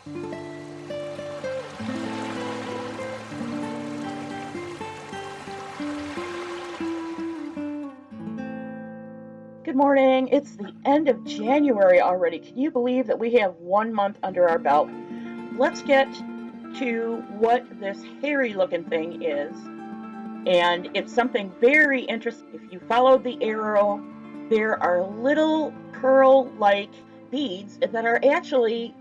Good morning. It's the end of January already. Can you believe that we have 1 month under our belt? Let's get to what this hairy looking thing is. And it's something very interesting. If you follow the arrow, there are little pearl-like beads that are actually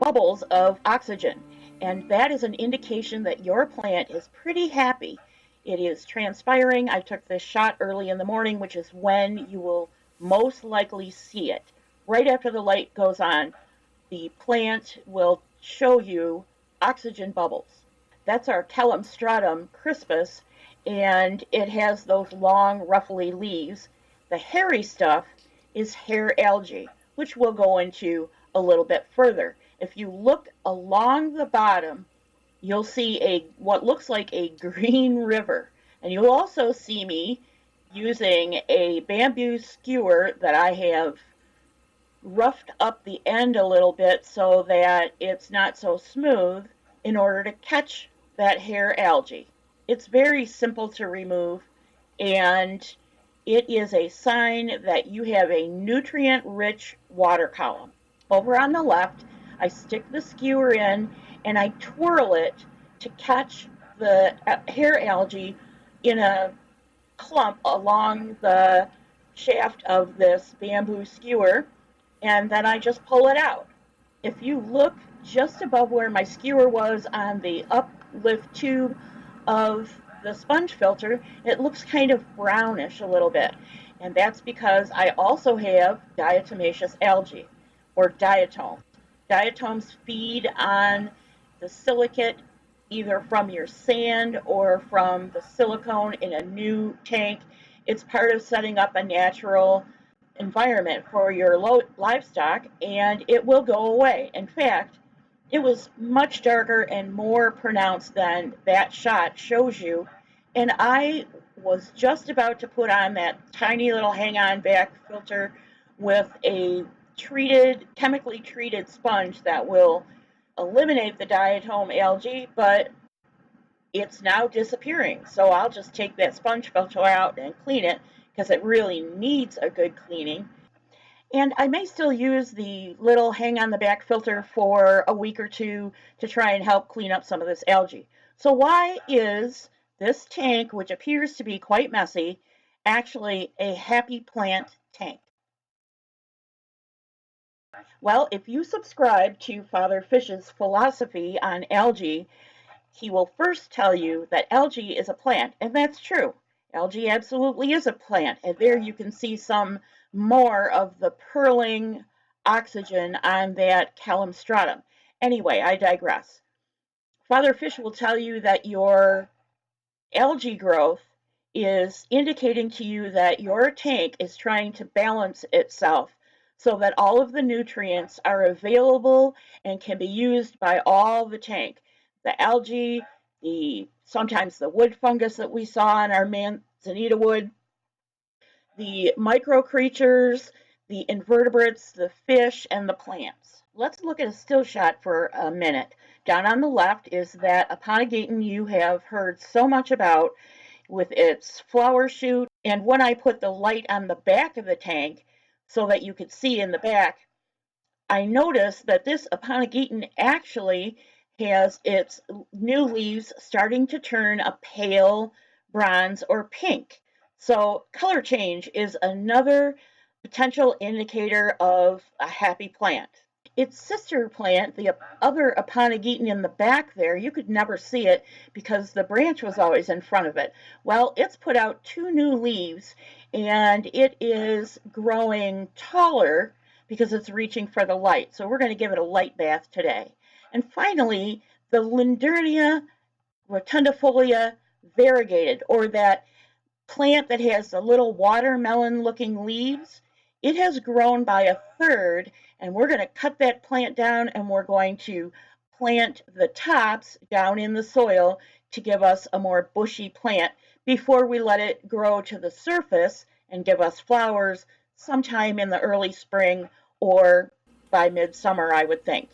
bubbles of oxygen. And that is an indication that your plant is pretty happy. It is transpiring. I took this shot early in the morning, which is when you will most likely see it. Right after the light goes on, the plant will show you oxygen bubbles. That's our Calamstratum crispus, and it has those long, ruffly leaves. The hairy stuff is hair algae, which we'll go into a little bit further. If you look along the bottom, you'll see what looks like a green river, and you'll also see me using a bamboo skewer that I have roughed up the end a little bit so that it's not so smooth in order to catch that hair algae. It's very simple to remove, and it is a sign that you have a nutrient-rich water column. Over on the left, I stick the skewer in and I twirl it to catch the hair algae in a clump along the shaft of this bamboo skewer, and then I just pull it out. If you look just above where my skewer was on the uplift tube of the sponge filter, it looks kind of brownish a little bit. And that's because I also have diatomaceous algae, or diatoms. Diatoms feed on the silicate either from your sand or from the silicone in a new tank. It's part of setting up a natural environment for your livestock, and it will go away. In fact, it was much darker and more pronounced than that shot shows you, and I was just about to put on that tiny little hang-on back filter with a chemically treated sponge that will eliminate the diatom algae, but it's now disappearing. So I'll just take that sponge filter out and clean it because it really needs a good cleaning. And I may still use the little hang on the back filter for a week or two to try and help clean up some of this algae. So why is this tank, which appears to be quite messy, actually a happy plant tank? Well, if you subscribe to Father Fish's philosophy on algae, he will first tell you that algae is a plant, and that's true. Algae absolutely is a plant, and there you can see some more of the purling oxygen on that Calamstratum. Anyway, I digress. Father Fish will tell you that your algae growth is indicating to you that your tank is trying to balance itself so that all of the nutrients are available and can be used by all the tank. The algae, sometimes the wood fungus that we saw in our manzanita wood, the micro creatures, the invertebrates, the fish, and the plants. Let's look at a still shot for a minute. Down on the left is that Alpacamade you have heard so much about with its flower shoot. And when I put the light on the back of the tank so that you could see in the back, I noticed that this Alpacamade actually has its new leaves starting to turn a pale bronze or pink. So color change is another potential indicator of a happy plant. Its sister plant, the other Alpacamade in the back there, you could never see it because the branch was always in front of it. Well, it's put out 2 new leaves and it is growing taller because it's reaching for the light. So we're going to give it a light bath today. And finally, the Lindernia rotundifolia variegated, or that plant that has the little watermelon looking leaves, it has grown by a third, and we're going to cut that plant down and we're going to plant the tops down in the soil to give us a more bushy plant before we let it grow to the surface and give us flowers sometime in the early spring or by midsummer, I would think.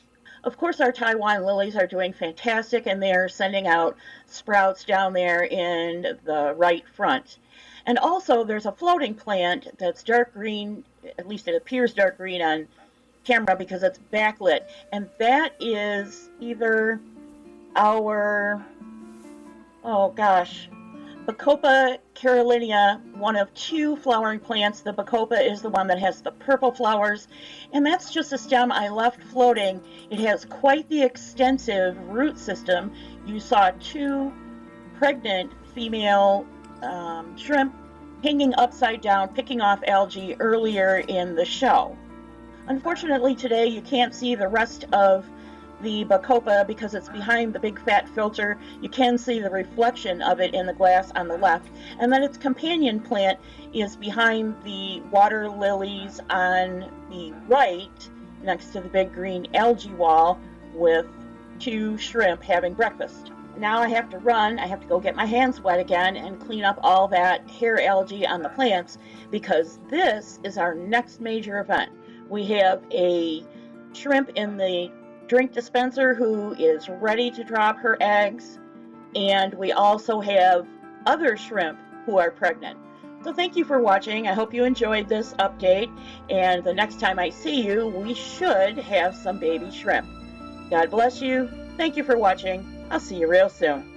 Of course, our Taiwan lilies are doing fantastic, and they're sending out sprouts down there in the right front. And also, there's a floating plant that's dark green, at least it appears dark green on camera because it's backlit, and that is either our, oh gosh, Bacopa carolinea, one of two flowering plants. The Bacopa is the one that has the purple flowers, and that's just a stem I left floating. It has quite the extensive root system. You saw two pregnant female shrimp hanging upside down, picking off algae earlier in the show. Unfortunately, today you can't see the rest of the Bacopa because it's behind the big fat filter. You can see the reflection of it in the glass on the left. And then its companion plant is behind the water lilies on the right, next to the big green algae wall with two shrimp having breakfast. Now I have to run. I have to go get my hands wet again and clean up all that hair algae on the plants, because this is our next major event. We have a shrimp in the drink dispenser who is ready to drop her eggs, and we also have other shrimp who are pregnant. So thank you for watching. I hope you enjoyed this update, and the next time I see you, we should have some baby shrimp. God bless you. Thank you for watching. I'll see you real soon.